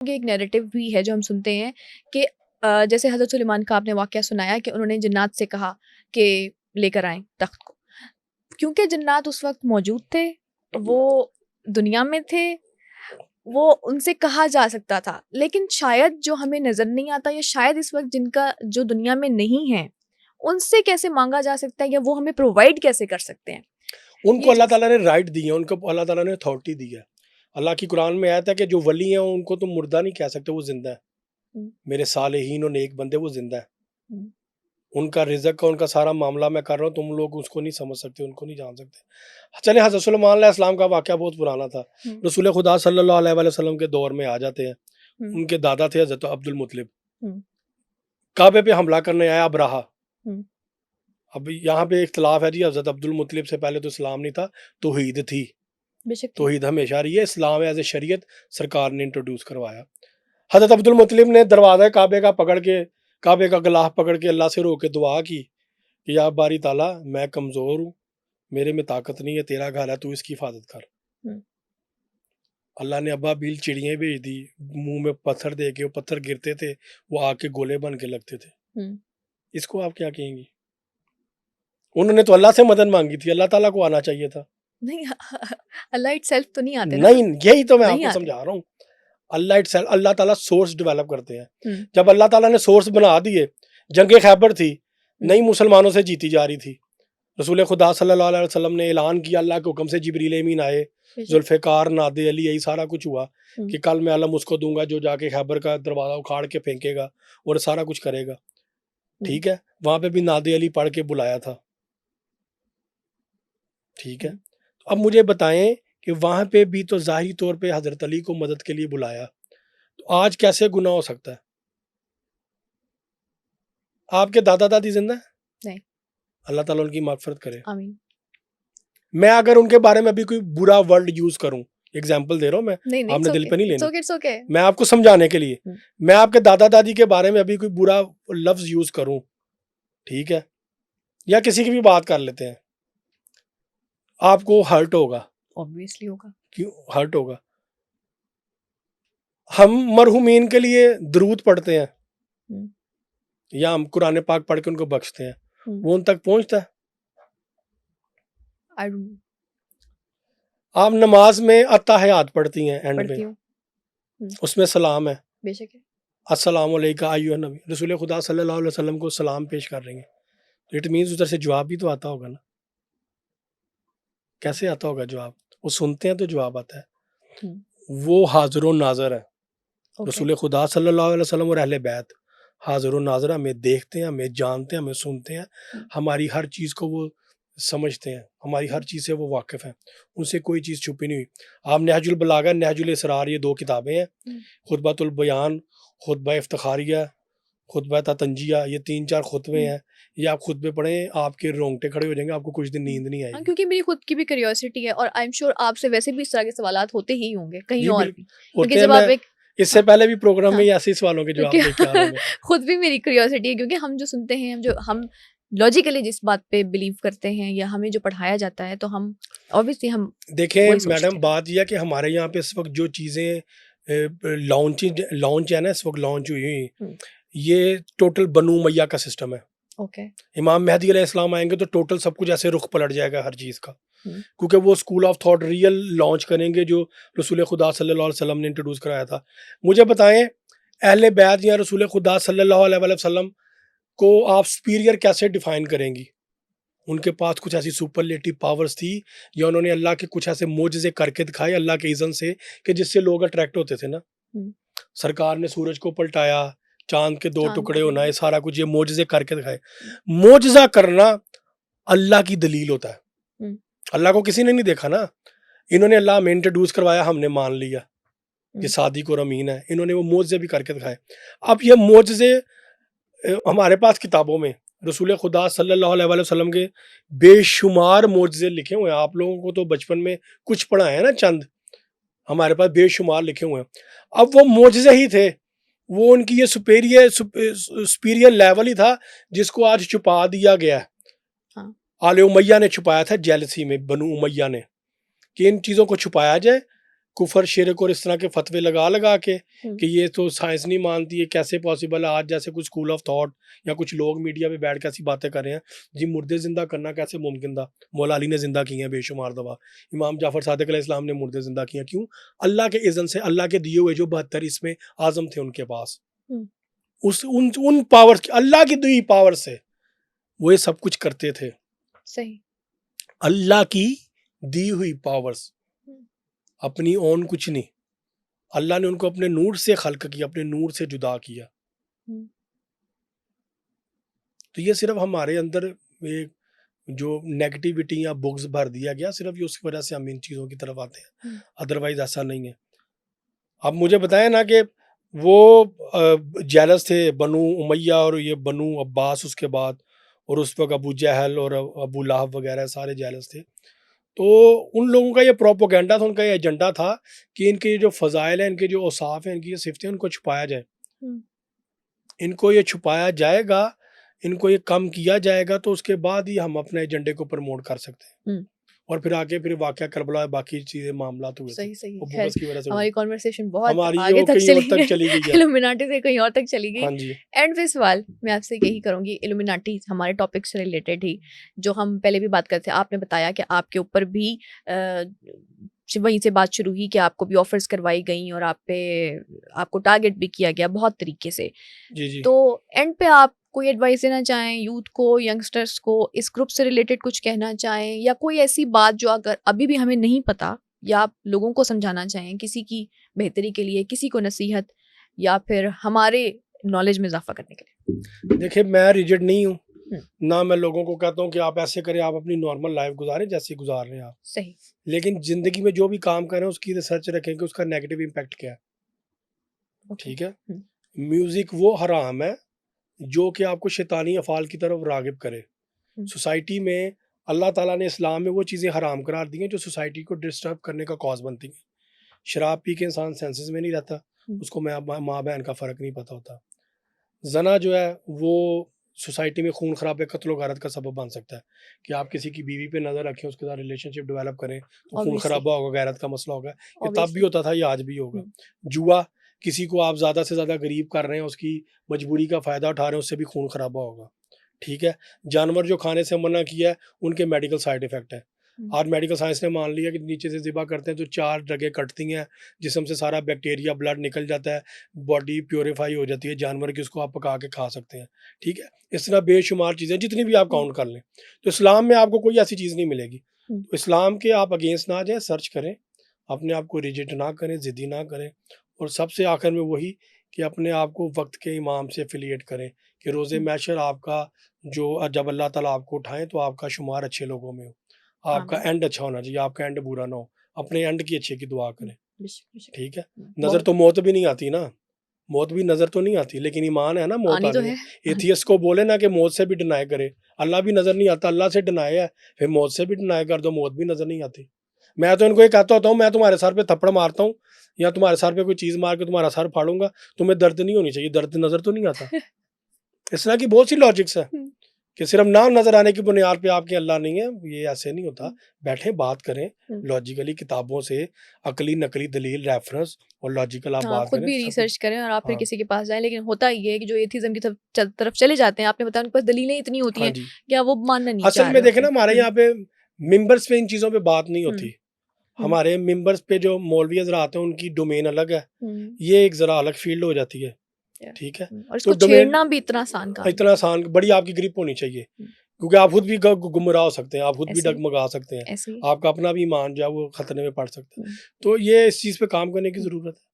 یہ ایک نیریٹو بھی ہے جو ہم سنتے ہیں کہ جیسے حضرت سلیمان کا آپ نے واقعہ سنایا کہ انہوں نے جنات سے کہا کہ لے کر آئیں تخت کو، کیونکہ جنات اس وقت موجود تھے، وہ دنیا میں تھے، وہ ان سے کہا جا سکتا تھا، لیکن شاید جو ہمیں نظر نہیں آتا یا شاید اس وقت جن کا جو دنیا میں نہیں ہے ان سے کیسے مانگا جا سکتا ہے یا وہ ہمیں پرووائڈ کیسے کر سکتے ہیں. ان کو اللہ تعالیٰ نے رائٹ دی ہے، ان کو اللہ تعالیٰ نے اتھارٹی دی ہے. اللہ کی قرآن میں آیا تھا کہ جو ولی ہیں ان کو تم مردہ نہیں کہہ سکتے، وہ زندہ ہے. میرے صالحین اور نیک بندے وہ زندہ ہے. ان کا رزق کا ان کا سارا معاملہ میں کر رہا ہوں، تم لوگ اس کو نہیں سمجھ سکتے، ان کو نہیں جان سکتے. چلے حضرت سلیمان علیہ السلام کا واقعہ بہت پرانا تھا. رسول خدا صلی اللہ علیہ وسلم کے دور میں آ جاتے ہیں. ان کے دادا تھے حضرت عبد المطلب، کعبے پہ حملہ کرنے آیا ابراہا. اب یہاں پہ اختلاف ہے جی، حضرت عبد المطلب سے پہلے تو اسلام نہیں تھا، توحید تھی. توحید ہمیشہ رہی ہے، اسلام ایز اے شریعت سرکار نے انٹروڈیوس کروایا. حضرت عبد المطلب نے دروازہ کعبے کا پکڑ کے، کعبے کا غلاف پکڑ کے اللہ سے رو کے دعا کی کہ یا باری تعالیٰ میں کمزور ہوں، میرے میں طاقت نہیں ہے، تیرا گھر ہے، تو اس کی حفاظت کر. اللہ نے ابابیل چڑیاں بھیج دی، منہ میں پتھر دے کے، وہ پتھر گرتے تھے، وہ آگ کے گولے بن کے لگتے تھے. اس کو آپ کیا کہیں گی؟ انہوں نے تو اللہ سے مدد مانگی تھی، اللہ تعالیٰ کو آنا چاہیے تھا. نہیں، اللہ اٹ سیلف تو نہیں آتے. نہیں، یہی تو میں آپ کو سمجھا رہا ہوں. اللہ تعالیٰ سورس ڈیولپ کرتے ہیں. جب اللہ تعالیٰ نے سورس بنا دیے، جنگ خیبر تھی، نئی مسلمانوں سے جیتی جا رہی تھی. رسول خدا صلی اللہ علیہ وسلم نے اعلان کیا، اللہ کے حکم سے جبریل امین آئے، ذوالفقار، نادے علی، یہی سارا کچھ ہوا کہ کل میں علم اس کو دوں گا جو جا کے خیبر کا دروازہ اکھاڑ کے پھینکے گا اور سارا کچھ کرے گا. ٹھیک ہے، وہاں پہ بھی نادے علی پڑھ کے بلایا تھا. ٹھیک ہے، اب مجھے بتائیں کہ وہاں پہ بھی تو ظاہری طور پہ حضرت علی کو مدد کے لیے بلایا، تو آج کیسے گناہ ہو سکتا ہے؟ آپ کے دادا دادی زندہ ہیں؟ نہیں. اللہ تعالیٰ ان کی مغفرت کرے. آمین. میں اگر ان کے بارے میں ابھی کوئی برا ورڈ یوز کروں، ایگزامپل دے رہا ہوں میں، آپ نے دل پہ نہیں لینی، میں آپ کو سمجھانے کے لیے، میں آپ کے دادا دادی کے بارے میں ابھی کوئی برا لفظ یوز کروں، ٹھیک ہے، یا کسی کی بھی بات کر لیتے ہیں، آپ کو ہرٹ ہوگا. obviously ہوگا. کیوں ہرٹ ہوگا؟ ہم مرحومین کے لیے درود پڑھتے ہیں یا ہم قرآن پاک پڑھ کے ان کو بخشتے ہیں، وہ ان تک پہنچتا ہے؟ آپ نماز میں اتحیات پڑھتی ہیں، اینڈ میں اس میں سلام ہے، بے شک ہے، السلام علیکم ایھا النبی، رسول خدا صلی اللہ علیہ وسلم کو سلام پیش کر رہی ہیں، اٹ مینز ادھر سے جواب بھی تو آتا ہوگا نا. کیسے آتا ہوگا جواب؟ وہ سنتے ہیں تو جواب آتا ہے. وہ حاضر و ناظر ہے. رسول خدا صلی اللہ علیہ وسلم اور اہل بیت حاضر و ناظر، ہمیں دیکھتے ہیں، ہمیں جانتے ہیں، ہمیں سنتے ہیں، ہماری ہر چیز کو وہ سمجھتے ہیں، ہماری ہر چیز سے وہ واقف ہیں، ان سے کوئی چیز چھپی نہیں ہوئی. آپ نہج البلاغہ، نہج الاسرار، یہ 2 کتابیں ہیں، خطبۃ البیان، خطبہ افتخاریہ، خطبہ تنجیہ، یہ 3-4 خطبے ہیں. یہ آپ خطبے پڑھیں، آپ کے رونگٹے کھڑے ہو جائیں گے، آپ کو کچھ دن نیند نہیں آئے گی. کیونکہ میری خود کی بھی کیوریوسٹی ہے، اور آئی ایم شیور آپ سے ویسے بھی اس طرح کے سوالات ہوتے ہی ہوں گے کہیں اور بھی، کیونکہ جب آپ ایک اس سے پہلے بھی پروگرام میں ایسے سوالوں کے جواب دے کے آ رہا ہوں. خود بھی میری کیوریوسٹی ہے، کیونکہ ہم جو سنتے ہیں، ہم لاجیکلی جس بات پہ بلیو کرتے ہیں یا ہمیں جو پڑھایا جاتا ہے، تو ہم obviously ہم دیکھیں میڈم، بات یہ ہے کہ ہمارے یہاں پہ اس وقت جو چیزیں لانچ ہے نا، اس وقت لانچ ہوئی، یہ ٹوٹل بنو امیہ کا سسٹم ہے. امام مہدی علیہ السلام آئیں گے تو ٹوٹل سب کچھ ایسے رخ پلٹ جائے گا ہر چیز کا، کیونکہ وہ school of thought real launch کریں گے جو رسول خدا صلی اللہ علیہ وسلم نے انٹروڈیوس کرایا تھا. مجھے بتائیں اہل بیت یا رسول خدا صلی اللہ علیہ وسلم کو آپ سپیریئر کیسے ڈیفائن کریں گی؟ ان کے پاس کچھ ایسی سپرلیٹو پاورز تھی، یا انہوں نے اللہ کے کچھ ایسے معجزے کر کے دکھائے اللہ کے اذن سے کہ جس سے لوگ اٹریکٹ ہوتے تھے نا. سرکار نے سورج کو پلٹایا، چاند کے 2 ٹکڑے ہونا، یہ سارا کچھ یہ معجزے کر کے دکھائے. معجزہ کرنا اللہ کی دلیل ہوتا ہے. اللہ کو کسی نے نہیں دیکھا نا، انہوں نے اللہ ہمیں انٹروڈیوس کروایا، ہم نے مان لیا کہ صادق اور امین ہے. انہوں نے وہ معجزے بھی کر کے دکھائے. اب یہ معجزے ہمارے پاس کتابوں میں رسول خدا صلی اللہ علیہ وسلم کے بے شمار معجزے لکھے ہوئے ہیں. آپ لوگوں کو تو بچپن میں کچھ پڑھا ہے نا، چند، ہمارے پاس بے شمار لکھے ہوئے ہیں. اب وہ معجزے ہی تھے، وہ ان کی یہ سپیریئر لیول ہی تھا جس کو آج چھپا دیا گیا ہے. آل امیہ نے چھپایا تھا جیلسی میں، بنو امیہ نے، کہ ان چیزوں کو چھپایا جائے، کفر شرک اور اس طرح کے فتوے لگا کے کہ یہ تو سائنس نہیں مانتی، یہ کیسے پاسبل ہے. آج جیسے کچھ اسکول آف تھاٹ یا کچھ لوگ میڈیا پہ بیٹھ کے ایسی باتیں کر رہے ہیں جی مردے زندہ کرنا کیسے ممکن تھا. مولا علی نے زندہ کیے ہیں بے شمار دفعہ، امام جعفر صادق علیہ السلام نے مردے زندہ کیے ہیں. کیوں؟ اللہ کے اذن سے، اللہ کے دیے ہوئے جو 72 اس میں اعظم تھے ان کے پاس، ان پاور، اللہ کی دی پاور سے وہ یہ سب کچھ کرتے تھے. صحیح. اللہ کی دی ہوئی پاورز، اپنی اون کچھ نہیں. اللہ نے ان کو اپنے نور سے خلق کیا، اپنے نور سے جدا کیا. تو یہ صرف ہمارے اندر ایک جو نیگیٹیوٹی یا بغض بھر دیا گیا، صرف یہ اس کی وجہ سے ہم ان چیزوں کی طرف آتے ہیں، ادروائز ایسا نہیں ہے. اب مجھے بتائیں نا کہ وہ جیلس تھے بنو امیہ اور یہ بنو عباس اس کے بعد، اور اس وقت ابو جہل اور ابو لہب وغیرہ سارے جیلس تھے. تو ان لوگوں کا یہ پروپوگنڈا تھا، ان کا یہ ایجنڈا تھا کہ ان کے جو فضائل ہیں، ان کے جو اوصاف ہیں، ان کی یہ صفتیں، ان کو چھپایا جائے. ان کو یہ چھپایا جائے گا، ان کو یہ کم کیا جائے گا، تو اس کے بعد ہی ہم اپنے ایجنڈے کو پروموٹ کر سکتے ہیں. اور پھر آگے پھر واقعہ کربلا باقی چیزیں معاملات ہوئے. صحیح. وہ بغض کی وجہ سے ہماری کنورسیشن بہت ہماری آگے تک چلی گئی ہے، الومیناٹی سے کہیں اور تک چلی گئی. ہاں جی. اینڈ پہ سوال میں آپ سے یہی کروں گی، الومیناٹی ہمارے ٹاپک سے ریلیٹڈ ہی جو ہم پہلے بھی بات کرتے ہیں. آپ نے بتایا کہ آپ کے اوپر بھی وہیں سے بات شروع ہوئی کہ آپ کو بھی آفرز کروائی گئیں اور آپ کو ٹارگٹ بھی کیا گیا بہت طریقے سے. جی. تو اینڈ پہ آپ کوئی ایڈوائس دینا چاہیں یوتھ کو، ینگسٹرس کو، اس گروپ سے ریلیٹڈ کچھ کہنا چاہیں، یا کوئی ایسی بات جو اگر ابھی بھی ہمیں نہیں پتہ یا آپ لوگوں کو سمجھانا چاہیں کسی کی بہتری کے لیے، کسی کو نصیحت یا پھر ہمارے نالج میں اضافہ کرنے کے لیے؟ دیکھیں میں ریجڈ نہیں ہوں، نہ میں لوگوں کو کہتا ہوں کہ آپ ایسے کریں، آپ اپنی نارمل لائف گزاریں جیسے گزار رہے ہیں آپ. صحیح. لیکن زندگی میں جو بھی کام کریں اس کی ریسرچ رکھیں کہ اس کا نیگیٹو امپیکٹ کیا ہے. ٹھیک ہے. میوزک وہ حرام ہے جو کہ آپ کو شیطانی افعال کی طرف راغب کرے. سوسائٹی میں اللہ تعالیٰ نے اسلام میں وہ چیزیں حرام قرار دی ہیں جو سوسائٹی کو ڈسٹرب کرنے کا کاز بنتی ہیں. شراب پی کے انسان سینسز میں نہیں رہتا، اس کو ماں بہن کا فرق نہیں پتہ ہوتا. زنا جو ہے وہ سوسائٹی میں خون خرابے، قتل و غارت کا سبب بن سکتا ہے کہ آپ کسی کی بیوی پہ نظر رکھیں، اس کے ساتھ ریلیشن شپ ڈیولپ کریں تو خون خرابہ ہوگا، غیرت کا مسئلہ ہوگا. یہ تب بھی ہوتا تھا، یہ آج بھی ہوگا. جوا، کسی کو آپ زیادہ سے زیادہ غریب کر رہے ہیں، اس کی مجبوری کا فائدہ اٹھا رہے ہیں، اس سے بھی خون خرابہ ہوگا. ٹھیک ہے. جانور جو کھانے سے منع کیا ہے ان کے میڈیکل سائیڈ ایفیکٹ ہے. آج میڈیکل سائنس نے مان لیا کہ نیچے سے ذبح کرتے ہیں تو 4 ڈگیں کٹتی ہیں، جسم سے سارا بیکٹیریا بلڈ نکل جاتا ہے، باڈی پیوریفائی ہو جاتی ہے جانور کی، اس کو آپ پکا کے کھا سکتے ہیں. ٹھیک ہے. اس طرح بے شمار چیزیں جتنی بھی آپ کاؤنٹ کر لیں. تو اسلام میں آپ کو کوئی ایسی چیز نہیں ملے گی. تو اسلام کے آپ اگینسٹ نہ جائیں، سرچ کریں، اپنے آپ کو ریجیکٹ نہ کریں، ضدی نہ کریں. اور سب سے آخر میں وہی کہ اپنے آپ کو وقت کے امام سے افیلیٹ کریں کہ روز محشر آپ کا جو جب اللہ تعالیٰ آپ کو اٹھائیں تو آپ کا شمار اچھے لوگوں میں ہو، آپ کا اینڈ اچھا ہونا چاہیے، آپ کا اینڈ برا نہ ہو. اپنے اینڈ کی اچھے کی دعا کریں. ٹھیک ہے. نظر تو موت بھی نہیں آتی نا، موت بھی نظر تو نہیں آتی، لیکن ایمان ہے نا موت آنی ہے. ایتھیسٹ کو بولے نا کہ موت سے بھی ڈینائی کرے، اللہ بھی نظر نہیں آتا، اللہ سے ڈینائی ہے، پھر موت سے بھی ڈینائی کر دو، موت بھی نظر نہیں آتی. میں تو ان کو یہ کہتا ہوتا ہوں، میں تمہارے سر پہ تھپڑ مارتا ہوں یا تمہارے سر پہ کوئی چیز مار کے تمہارا سر پھاڑوں گا، تمہیں درد نہیں ہونی چاہیے، درد نظر تو نہیں آتا. اس طرح کی بہت سی لاجکس ہیں کہ صرف نام نظر آنے کی بنیاد پہ آپ کے اللہ نہیں ہے، یہ ایسے نہیں ہوتا. بیٹھیں، بات کریں لاجیکلی، کتابوں سے عقلی نقلی دلیل ریفرنس اور لاجیکل آپ بات خود کریں، بھی ریسرچ کریں اور آپ پھر کسی کے پاس جائیں. لیکن ہوتا یہ ہے کہ جو ایتھیزم کی طرف چلے جاتے ہیں، آپ نے بتایا ان کے پاس دلیلیں اتنی ہوتی ہیں کہ وہ ماننا نہیں چاہتے. اصل میں دیکھیں نا، ہمارے یہاں پہ ممبرس پہ ان چیزوں پہ بات نہیں ہوتی. ہمارے ممبرس پہ جو مولوی حضرات ہیں ان کی ڈومین الگ ہے، یہ ایک ذرا الگ فیلڈ ہو جاتی ہے. ٹھیک ہے. اور اس کو چھیڑنا بھی اتنا آسان، بڑی آپ کی گرپ ہونی چاہیے، کیونکہ آپ خود بھی گمراہ ہو سکتے ہیں، آپ خود بھی ڈگمگا سکتے ہیں، آپ کا اپنا بھی ایمان جو ہے وہ خطرے میں پڑ سکتا ہے. تو یہ اس چیز پہ کام کرنے کی ضرورت ہے.